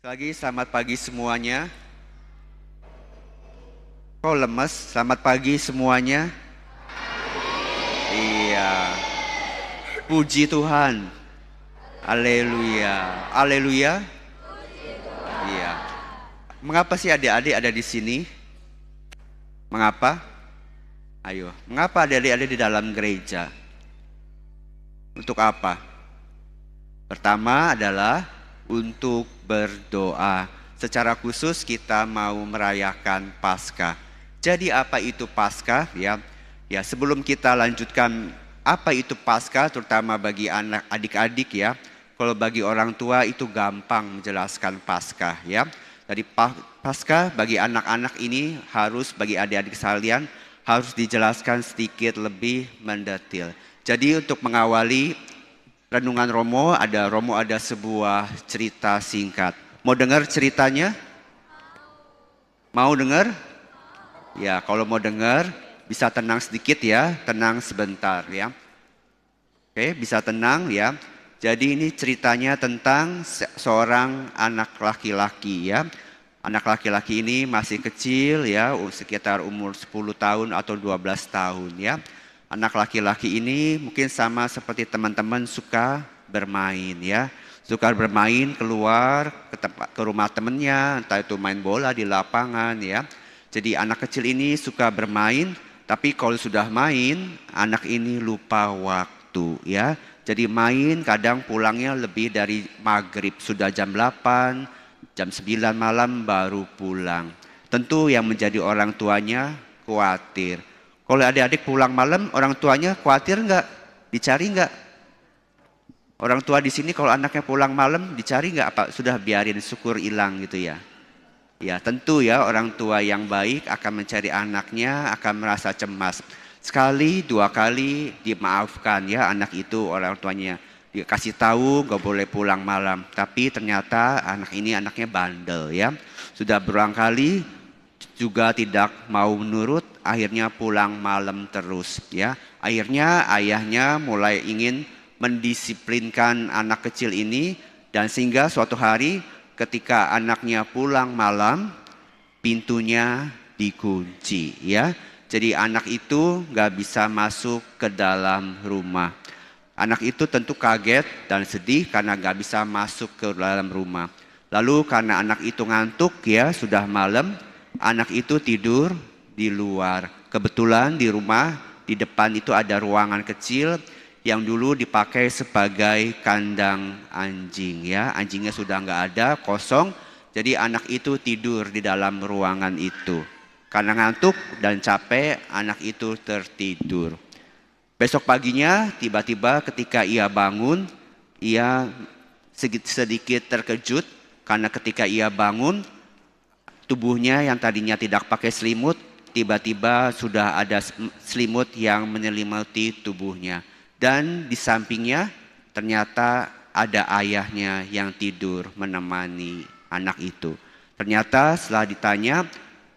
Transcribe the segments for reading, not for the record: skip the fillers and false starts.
Lagi selamat pagi semuanya. Kok lemes? Selamat pagi semuanya. Iya. Puji Tuhan. Haleluya. Haleluya. Iya. Mengapa sih adik-adik ada di sini? Mengapa? Ayo. Mengapa adik-adik ada di dalam gereja? Untuk apa? Pertama adalah untuk berdoa. Secara khusus kita mau merayakan Paskah. Jadi apa itu Paskah ya? Ya, sebelum kita lanjutkan apa itu Paskah terutama bagi anak adik-adik ya. Kalau bagi orang tua itu gampang menjelaskan Paskah ya. Jadi Paskah bagi anak-anak ini harus bagi adik-adik sekalian harus dijelaskan sedikit lebih mendetil. Jadi untuk mengawali renungan Romo ada sebuah cerita singkat. Mau dengar ceritanya? Mau dengar? Ya, kalau mau dengar bisa tenang sedikit ya, tenang sebentar ya. Oke, bisa tenang ya. Jadi ini ceritanya tentang seorang anak laki-laki ya. Anak laki-laki ini masih kecil ya, sekitar umur 10 tahun atau 12 tahun ya. Anak laki-laki ini mungkin sama seperti teman-teman suka bermain ya. Suka bermain keluar ke rumah temennya, entah itu main bola di lapangan ya. Jadi anak kecil ini suka bermain, tapi kalau sudah main, anak ini lupa waktu ya. Jadi main kadang pulangnya lebih dari maghrib, sudah jam 8, jam 9 malam baru pulang. Tentu yang menjadi orang tuanya khawatir. Kalau adik-adik pulang malam, orang tuanya khawatir nggak? Dicari nggak? Orang tua di sini kalau anaknya pulang malam, dicari nggak? Apa sudah biarin syukur hilang gitu ya? Ya tentu ya orang tua yang baik akan mencari anaknya, akan merasa cemas. Sekali, dua kali dimaafkan ya anak itu orang tuanya. Dikasih tahu nggak boleh pulang malam. Tapi ternyata anak ini anaknya bandel ya. Sudah berulang kali juga tidak mau menurut, akhirnya pulang malam terus ya. Akhirnya ayahnya mulai ingin mendisiplinkan anak kecil ini dan sehingga suatu hari ketika anaknya pulang malam pintunya dikunci ya. Jadi anak itu nggak bisa masuk ke dalam rumah. Anak itu tentu kaget dan sedih karena nggak bisa masuk ke dalam rumah. Lalu karena anak itu ngantuk ya sudah malam, anak itu tidur di luar. Kebetulan di rumah di depan itu ada ruangan kecil yang dulu dipakai sebagai kandang anjing ya. Anjingnya sudah nggak ada, kosong. Jadi anak itu tidur di dalam ruangan itu. Karena ngantuk dan capek, anak itu tertidur. Besok paginya tiba-tiba ketika ia bangun, ia sedikit terkejut karena ketika ia bangun, tubuhnya yang tadinya tidak pakai selimut, tiba-tiba sudah ada selimut yang menyelimuti tubuhnya. Dan di sampingnya ternyata ada ayahnya yang tidur menemani anak itu. Ternyata setelah ditanya,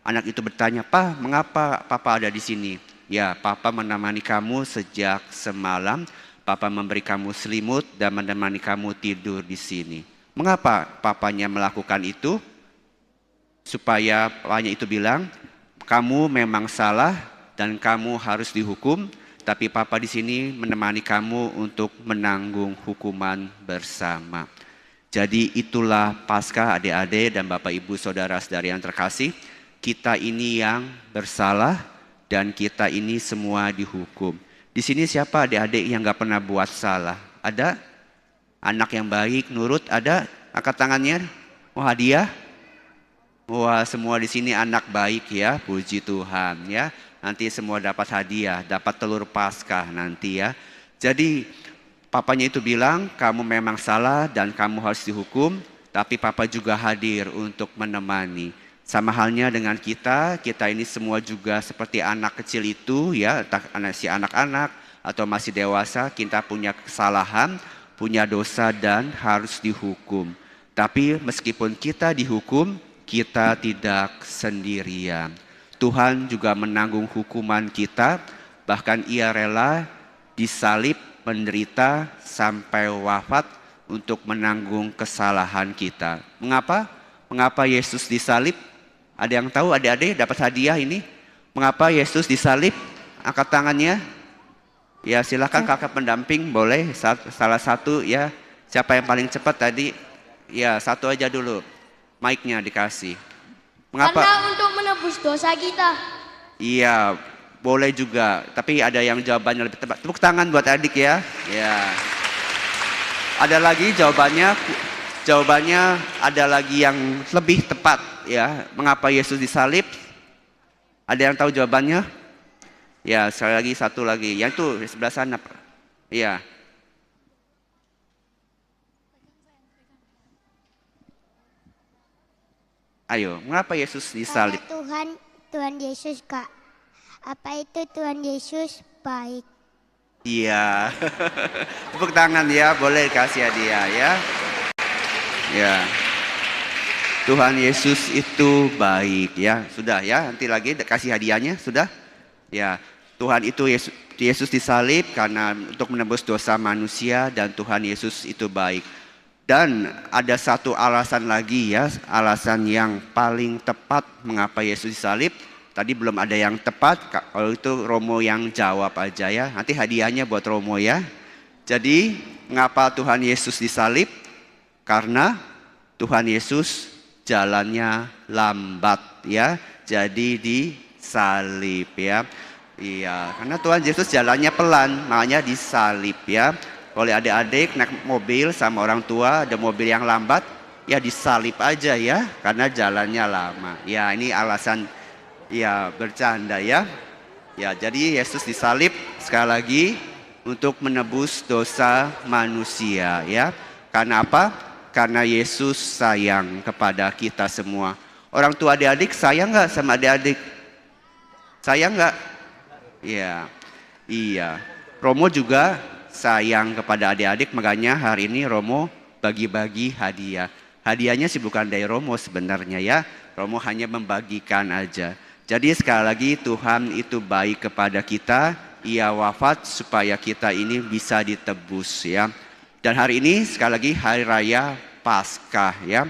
anak itu bertanya, "Pak, mengapa Papa ada di sini?" "Ya, Papa menemani kamu sejak semalam. Papa memberi kamu selimut dan menemani kamu tidur di sini." Mengapa papanya melakukan itu? Supaya papanya itu bilang, "Kamu memang salah dan kamu harus dihukum, tapi Papa di sini menemani kamu untuk menanggung hukuman bersama." Jadi itulah Paskah adik-adik dan Bapak Ibu saudara-saudari yang terkasih. Kita ini yang bersalah dan kita ini semua dihukum. Di sini siapa adik-adik yang gak pernah buat salah? Ada? Anak yang baik, nurut, ada? Angkat tangannya. Oh, hadiah? Wah, semua di sini anak baik ya, puji Tuhan ya. Nanti semua dapat hadiah, dapat telur Paskah nanti ya. Jadi papanya itu bilang, "Kamu memang salah dan kamu harus dihukum, tapi Papa juga hadir untuk menemani." Sama halnya dengan kita ini semua juga seperti anak kecil itu ya, entah si anak-anak atau masih dewasa, kita punya kesalahan, punya dosa dan harus dihukum. Tapi meskipun kita dihukum, kita tidak sendirian. Tuhan juga menanggung hukuman kita, bahkan ia rela disalib, menderita sampai wafat untuk menanggung kesalahan kita. Mengapa? Mengapa Yesus disalib? Ada yang tahu adik-adik dapat hadiah ini? Mengapa Yesus disalib? Angkat tangannya. Ya silakan kakak pendamping boleh salah satu ya. Siapa yang paling cepat tadi? Ya satu aja dulu. Mic-nya dikasih. Mengapa? Karena untuk menebus dosa kita. Iya, boleh juga. Tapi ada yang jawabannya lebih tepat. Tepuk tangan buat adik ya. Ya. Ada lagi jawabannya. Jawabannya ada lagi yang lebih tepat ya. Mengapa Yesus disalib? Ada yang tahu jawabannya? Ya, sekali lagi satu lagi. Yang itu di sebelah sana. Iya. Ayo, mengapa Yesus disalib? Karena Tuhan Yesus Kak. Apa itu Tuhan Yesus baik? Iya. Tepuk tangan ya, boleh kasih hadiah ya. Ya. Tuhan Yesus itu baik ya. Sudah ya, nanti lagi kasih hadiahnya, sudah? Ya. Tuhan itu Yesus disalib karena untuk menebus dosa manusia dan Tuhan Yesus itu baik. Dan ada satu alasan lagi ya, alasan yang paling tepat mengapa Yesus disalib. Tadi belum ada yang tepat, kalau itu Romo yang jawab aja ya. Nanti hadiahnya buat Romo ya. Jadi mengapa Tuhan Yesus disalib? Karena Tuhan Yesus jalannya lambat ya. Jadi disalib ya. Iya, karena Tuhan Yesus jalannya pelan, makanya disalib ya. Oleh adik-adik naik mobil sama orang tua, ada mobil yang lambat, ya disalib aja ya, karena jalannya lama. Ya ini alasan, ya bercanda ya. Ya jadi Yesus disalib sekali lagi untuk menebus dosa manusia ya. Karena apa? Karena Yesus sayang kepada kita semua. Orang tua adik-adik sayang nggak sama adik-adik? Sayang nggak? Ya, iya. Romo juga sayang kepada adik-adik, makanya hari ini Romo bagi-bagi hadiah. Hadiahnya sih bukan dari Romo sebenarnya ya. Romo hanya membagikan aja. Jadi sekali lagi Tuhan itu baik kepada kita. Ia wafat supaya kita ini bisa ditebus ya. Dan hari ini sekali lagi hari raya Paskah ya.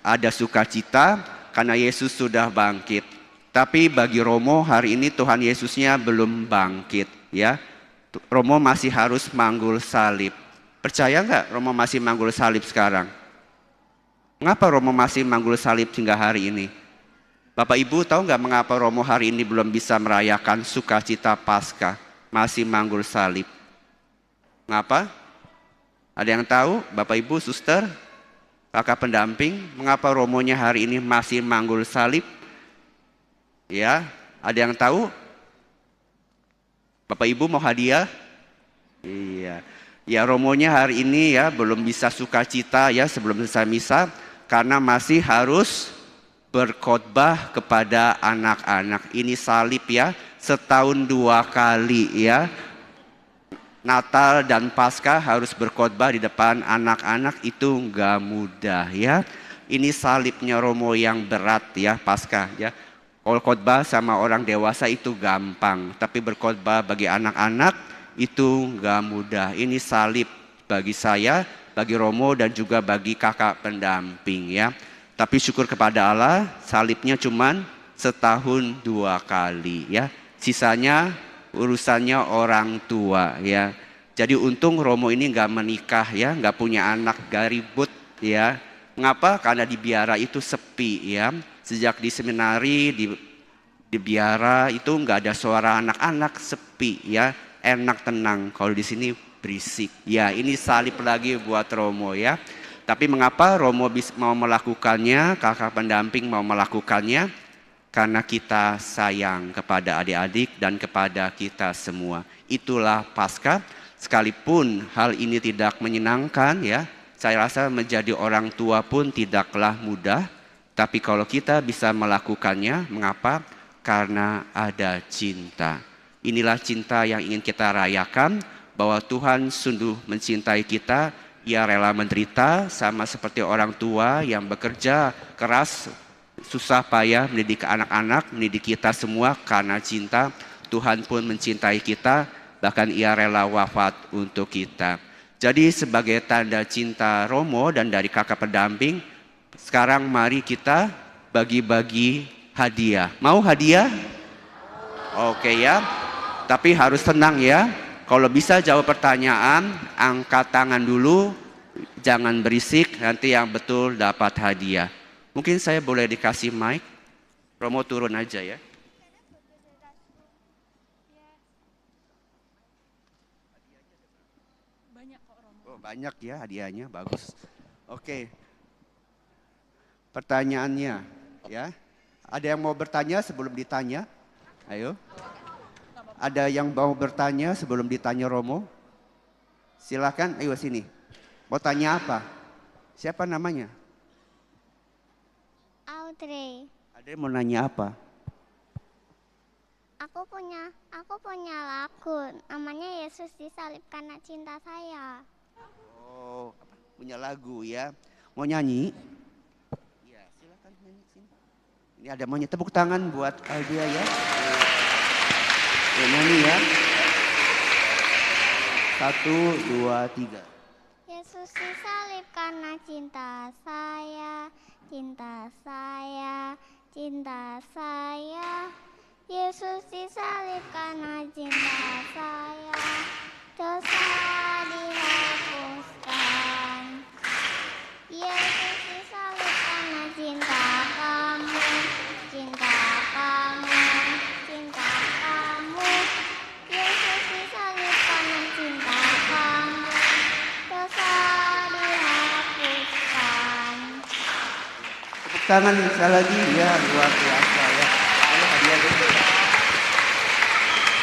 Ada sukacita karena Yesus sudah bangkit. Tapi bagi Romo hari ini Tuhan Yesusnya belum bangkit ya. Romo masih harus manggul salib. Percaya nggak Romo masih manggul salib sekarang? Mengapa Romo masih manggul salib hingga hari ini? Bapak Ibu tahu nggak mengapa Romo hari ini belum bisa merayakan sukacita Paskah? Masih manggul salib. Mengapa? Ada yang tahu? Bapak Ibu, suster, kakak pendamping, mengapa Romonya hari ini masih manggul salib? Ya, ada yang tahu? Bapak Ibu mau hadiah? Iya. Ya Romonya hari ini ya belum bisa sukacita ya sebelum selesai misa karena masih harus berkhotbah kepada anak-anak. Ini salib ya, setahun 2 kali ya. Natal dan Paskah harus berkhotbah di depan anak-anak itu enggak mudah ya. Ini salibnya Romo yang berat ya Paskah ya. Kalau khotbah sama orang dewasa itu gampang, tapi berkhotbah bagi anak-anak itu enggak mudah. Ini salib bagi saya, bagi Romo dan juga bagi kakak pendamping ya. Tapi syukur kepada Allah, salibnya cuman setahun 2 kali ya. Sisanya urusannya orang tua ya. Jadi untung Romo ini enggak menikah ya, enggak punya anak, enggak ribut ya. Mengapa? Karena di biara itu sepi ya. Sejak di seminari, di biara itu nggak ada suara anak-anak, sepi ya, enak tenang. Kalau di sini berisik. Ya ini salib lagi buat Romo ya. Tapi mengapa Romo mau melakukannya, kakak pendamping mau melakukannya? Karena kita sayang kepada adik-adik dan kepada kita semua. Itulah Paskah. Sekalipun hal ini tidak menyenangkan ya, saya rasa menjadi orang tua pun tidaklah mudah. Tapi kalau kita bisa melakukannya, mengapa? Karena ada cinta. Inilah cinta yang ingin kita rayakan, bahwa Tuhan sungguh mencintai kita. Ia rela menderita sama seperti orang tua yang bekerja keras, susah payah mendidik anak-anak, mendidik kita semua karena cinta. Tuhan pun mencintai kita, bahkan ia rela wafat untuk kita. Jadi sebagai tanda cinta Romo dan dari kakak pendamping, Sekarang mari kita bagi-bagi hadiah. Mau hadiah? Oke ya. Tapi harus tenang ya. Kalau bisa jawab pertanyaan, angkat tangan dulu. Jangan berisik, nanti yang betul dapat hadiah. Mungkin saya boleh dikasih mic. Romo turun aja ya. Oh, banyak ya hadiahnya, bagus. Oke. Pertanyaannya ya. Ada yang mau bertanya sebelum ditanya? Ayo. Ada yang mau bertanya sebelum ditanya Romo? Silakan, ayo sini. Mau tanya apa? Siapa namanya? Audrey. Ada yang mau nanya apa? Aku punya lagu. Namanya Yesus disalib karena cinta saya. Oh, punya lagu ya. Mau nyanyi? Iya, silakan nyanyi sini. Ini ada maunya, tepuk tangan buat Aldia ya. Ya, nyanyi ya. 1, 2, 3. Yesus disalib karena cinta saya, cinta saya, cinta saya. Yesus disalib karena cinta saya, dosa dihapuskan. Yesus disalib karena cinta kamu, cinta kamu, cinta kamu. Yesus disalib karena cinta kamu, dosa dihapuskan. Tepuk tangan sekali lagi ya, luar biasa ya. Ayo hadiah dulu.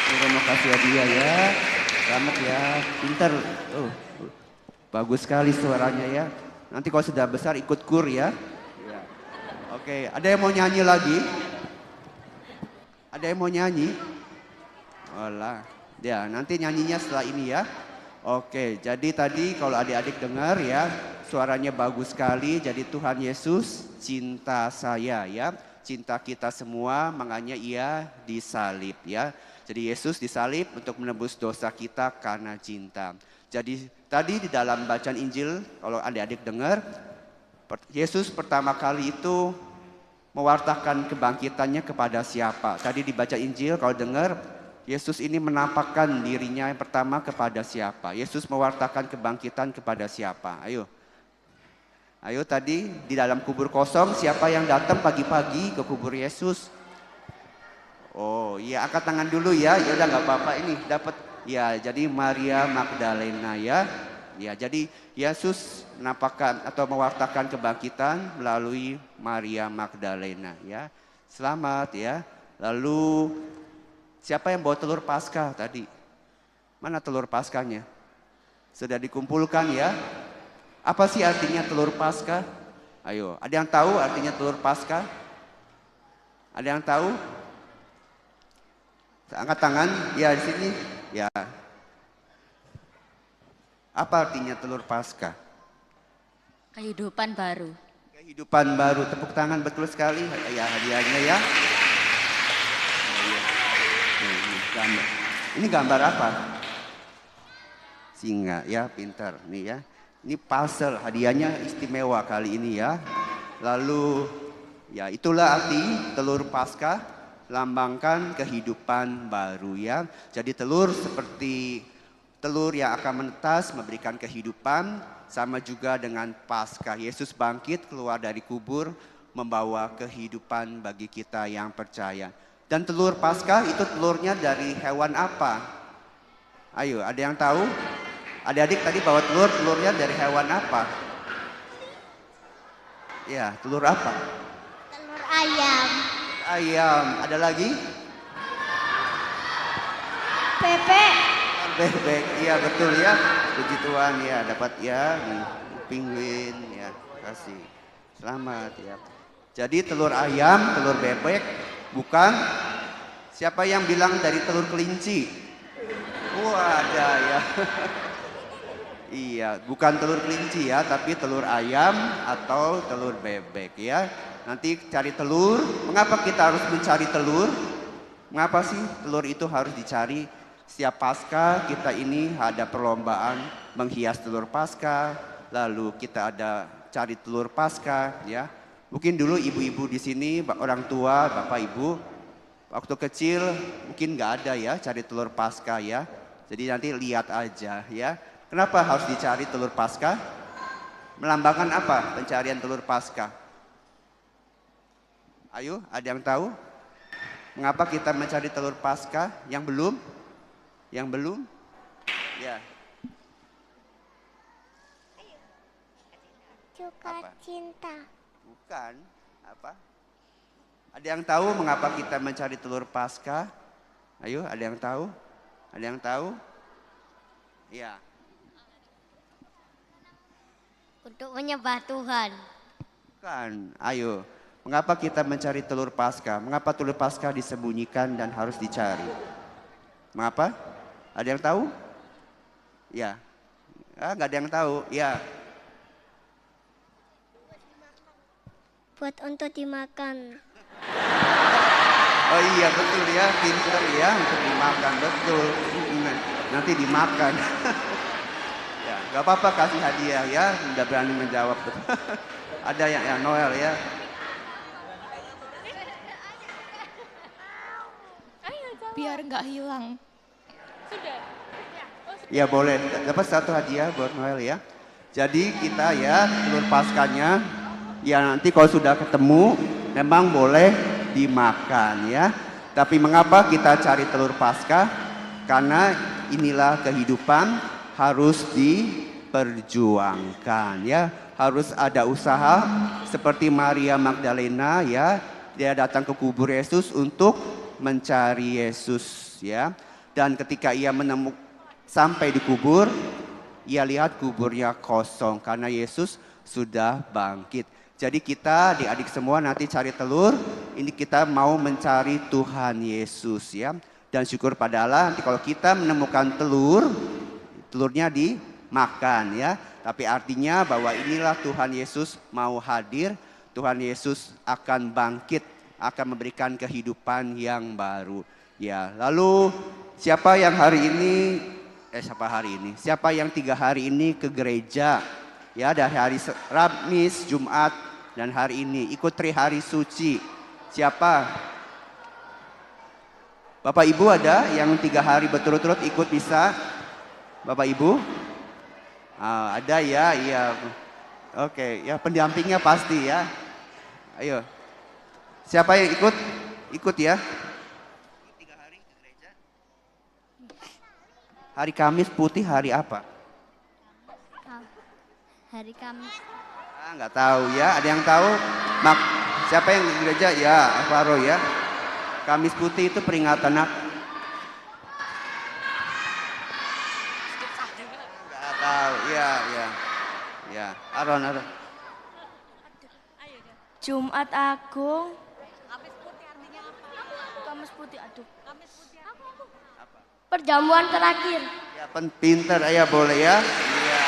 Ini mau kasih hadiah ya. Selamat ya, pinter. Bagus sekali suaranya ya. Nanti kalau sudah besar ikut kur ya. Ya. Oke, ada yang mau nyanyi lagi? Ada yang mau nyanyi? Olah, ya nanti nyanyinya setelah ini ya. Oke, jadi tadi kalau adik-adik dengar ya, suaranya bagus sekali. Jadi Tuhan Yesus cinta saya ya, cinta kita semua, makanya ia disalib ya. Jadi Yesus disalib untuk menebus dosa kita karena cinta. Jadi tadi di dalam bacaan Injil, kalau adik-adik dengar, Yesus pertama kali itu mewartakan kebangkitannya kepada siapa? Tadi dibaca Injil kalau dengar, Yesus ini menampakkan dirinya yang pertama kepada siapa? Yesus mewartakan kebangkitan kepada siapa? Ayo. Ayo tadi di dalam kubur kosong siapa yang datang pagi-pagi ke kubur Yesus? Oh iya, angkat tangan dulu ya. Ya udah nggak apa-apa, ini dapat ya. Jadi Maria Magdalena ya. Ya, jadi Yesus menampakkan atau mewartakan kebangkitan melalui Maria Magdalena ya. Selamat ya. Lalu siapa yang bawa telur Paskah tadi? Mana telur Paskahnya? Sudah dikumpulkan ya. Apa sih artinya telur Paskah? Ayo, ada yang tahu artinya telur Paskah? Ada yang tahu? Angkat tangan, ya di sini. Ya. Apa artinya telur Paskah? Kehidupan baru. Kehidupan baru, tepuk tangan betul sekali. Ya hadiahnya ya. Ini gambar apa? Singa ya, pintar nih ya. Ini puzzle, hadiahnya istimewa kali ini ya. Lalu ya itulah arti telur Paskah, lambangkan kehidupan baru ya. Jadi telur seperti telur yang akan menetas memberikan kehidupan, sama juga dengan Paskah. Yesus bangkit keluar dari kubur membawa kehidupan bagi kita yang percaya. Dan telur Paskah itu telurnya dari hewan apa? Ayo, ada yang tahu? Adik-adik tadi bawa telurnya dari hewan apa? Ya, telur apa? Telur ayam. Ayam. Ada lagi? Bebek. Bebek. Iya betul ya. Puji Tuhan ya, dapat ya. Penguin ya. Kasih. Selamat ya. Jadi telur ayam, telur bebek, bukan. Siapa yang bilang dari telur kelinci? Wah, ada ya. Iya, bukan telur kelinci ya, tapi telur ayam atau telur bebek ya. Nanti cari telur. Mengapa kita harus mencari telur? Mengapa sih telur itu harus dicari? Setiap Paskah kita ini ada perlombaan menghias telur Paskah. Lalu kita ada cari telur Paskah ya. Mungkin dulu ibu-ibu di sini, orang tua, bapak ibu, waktu kecil mungkin nggak ada ya cari telur Paskah ya. Jadi nanti lihat aja ya. Kenapa harus dicari telur Paskah? Melambangkan apa pencarian telur Paskah? Ayo, ada yang tahu? Mengapa kita mencari telur Paskah? Yang belum? Yang belum? Ya. Juga cinta. Bukan. Apa? Ada yang tahu mengapa kita mencari telur Paskah? Ayo, ada yang tahu? Ada yang tahu? Ya. Untuk menyembah Tuhan. Bukan. Ayo. Mengapa kita mencari telur Paskah? Mengapa telur Paskah disembunyikan dan harus dicari? Mengapa? Ada yang tahu? Ya. Nggak ada yang tahu. Ya. Buat untuk dimakan. Oh iya betul ya, pintar ya untuk dimakan, betul. Nanti dimakan. Ya, nggak apa-apa kasih hadiah ya, udah berani menjawab. Ada yang Noel ya. Biar nggak hilang. Ya boleh, dapat satu hadiah buat Noel ya. Jadi kita ya telur Paskahnya, ya nanti kalau sudah ketemu memang boleh dimakan ya. Tapi mengapa kita cari telur Paskah? Karena inilah kehidupan harus diperjuangkan ya. Harus ada usaha seperti Maria Magdalena ya. Dia datang ke kubur Yesus untuk mencari Yesus ya. Dan ketika ia sampai di kubur, ia lihat kuburnya kosong karena Yesus sudah bangkit. Jadi kita adik-adik semua nanti cari telur, ini kita mau mencari Tuhan Yesus ya. Dan syukur pada Allah nanti kalau kita menemukan telurnya dimakan ya. Tapi artinya bahwa inilah Tuhan Yesus mau hadir, Tuhan Yesus akan bangkit, akan memberikan kehidupan yang baru. Ya, lalu siapa yang Siapa yang 3 hari ini ke gereja? Ya, dari hari Kamis, Jumat, dan hari ini ikut hari suci. Siapa? Bapak Ibu ada yang 3 hari berturut-turut ikut bisa? Bapak Ibu? Ada ya, iya. Oke, ya pendampingnya pasti ya. Ayo. Siapa yang ikut? Ikut ya. 3 hari ke gereja. Hari Kamis putih hari apa? Hari Kamis. Nggak tahu ya. Ada yang tahu? Siapa yang ke gereja? Ya, Faro ya. Kamis putih itu peringatan apa? Nggak tahu. Ya. Ya, Aron. Jumat Agung. Kamis putih artinya apa? Kamis putih, aduh. Kamis putih apa? Perjamuan terakhir. Ya, pinter ya boleh ya. Iya.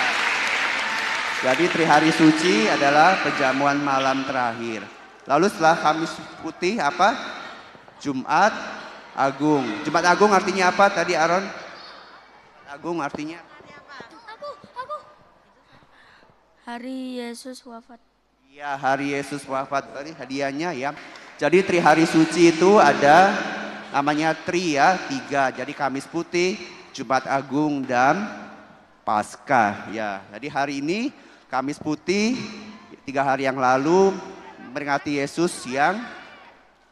Jadi hari suci adalah perjamuan malam terakhir. Lalu setelah Kamis putih apa? Jumat Agung. Jumat Agung artinya apa tadi Aron? Agung artinya? Hari Yesus wafat. Ya, hari Yesus wafat tadi hadiahnya ya. Jadi hari suci itu ada namanya ya, 3. Jadi Kamis putih, Jumat Agung dan Paskah ya. Jadi hari ini Kamis putih 3 hari yang lalu memperingati Yesus yang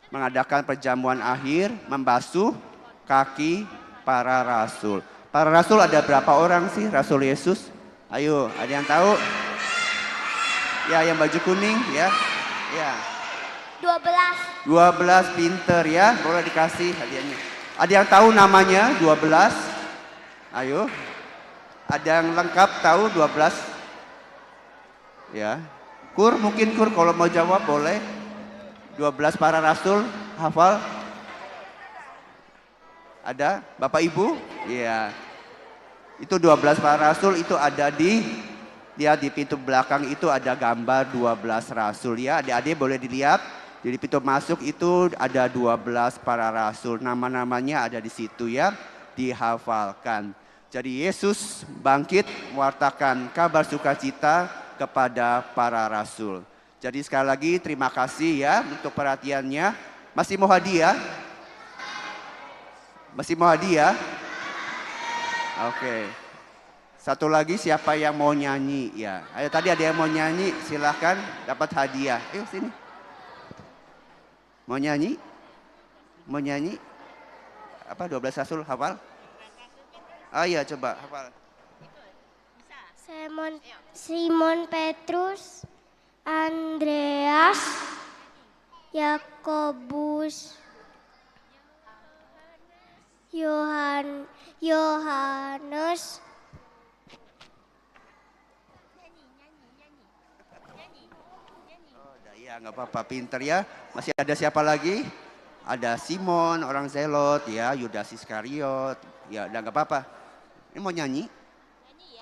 mengadakan perjamuan akhir membasuh kaki para rasul. Para rasul ada berapa orang sih rasul Yesus? Ayo, ada yang tahu? Ya, yang baju kuning ya. Ya. 12 pinter ya, boleh dikasih hadiahnya. Ada yang tahu namanya 12? Ayo. Ada yang lengkap tahu 12? Ya. Mungkin kalau mau jawab boleh. 12 para rasul hafal? Ada? Bapak Ibu? Iya. Itu 12 para rasul itu ada di pintu belakang itu ada gambar 12 rasul ya. Adik-adik boleh dilihat. Di pintu masuk itu ada 12 para rasul. Nama-namanya ada di situ ya. Dihafalkan. Jadi Yesus bangkit mewartakan kabar sukacita kepada para rasul. Jadi sekali lagi terima kasih ya untuk perhatiannya. Masih mau hadiah? Masih mau hadiah? Oke. Satu lagi siapa yang mau nyanyi ya? Ayo tadi ada yang mau nyanyi, silahkan dapat hadiah. Ayo sini. Mau nyanyi? Mau nyanyi? Apa 12 rasul hafal? Ah iya coba hafal. Simon Petrus, Andreas, Yakobus, Yohanes, Ya nggak apa-apa, pinter ya. Masih ada siapa lagi? Ada Simon, orang Zelot, ya, Yudas Iskariot, ya, udah nggak apa-apa. Ini mau nyanyi?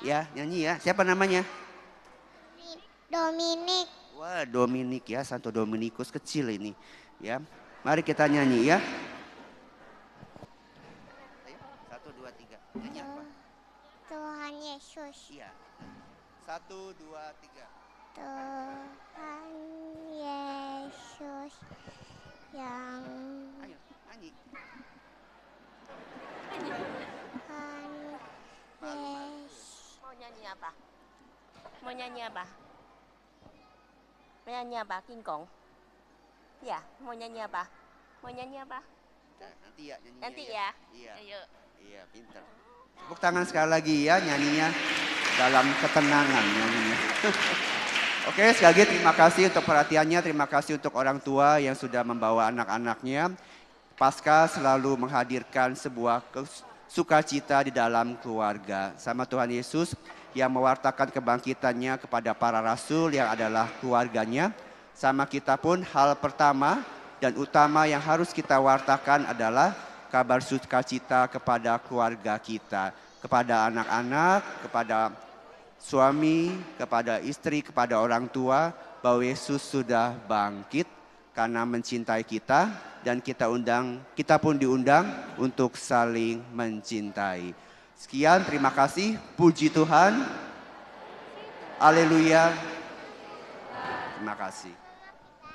Ya, nyanyi ya. Siapa namanya? Dominik. Wah, Dominik ya, Santo Dominikus kecil ini. Ya, mari kita nyanyi ya. Ayo, 1, 2, 3. Nyanyi apa? Tuhan Yesus. Iya. 1, 2, 3. Tuhan Yesus yang Ayo, nyanyi. Tuhan Yesus. Mau nyanyi apa? Mau nyanyi apa? Mau nyanyi apa? King Kong? Ya, mau nyanyi apa? Mau nyanyi apa? Nanti ya nyanyinya. Nanti ya? Iya. Ayo. Iya, pinter. Tepuk tangan sekali lagi ya nyanyinya dalam ketenangan nyanyinya. Oke, sekali lagi terima kasih untuk perhatiannya, terima kasih untuk orang tua yang sudah membawa anak-anaknya. Paskah selalu menghadirkan sebuah sukacita di dalam keluarga. Sama Tuhan Yesus yang mewartakan kebangkitannya kepada para rasul yang adalah keluarganya. Sama kita pun hal pertama dan utama yang harus kita wartakan adalah kabar sukacita kepada keluarga kita. Kepada anak-anak, kepada suami, kepada istri, kepada orang tua, bahwa Yesus sudah bangkit karena mencintai kita dan kita pun diundang untuk saling mencintai. Sekian, terima kasih, puji Tuhan. Haleluya. Terima kasih.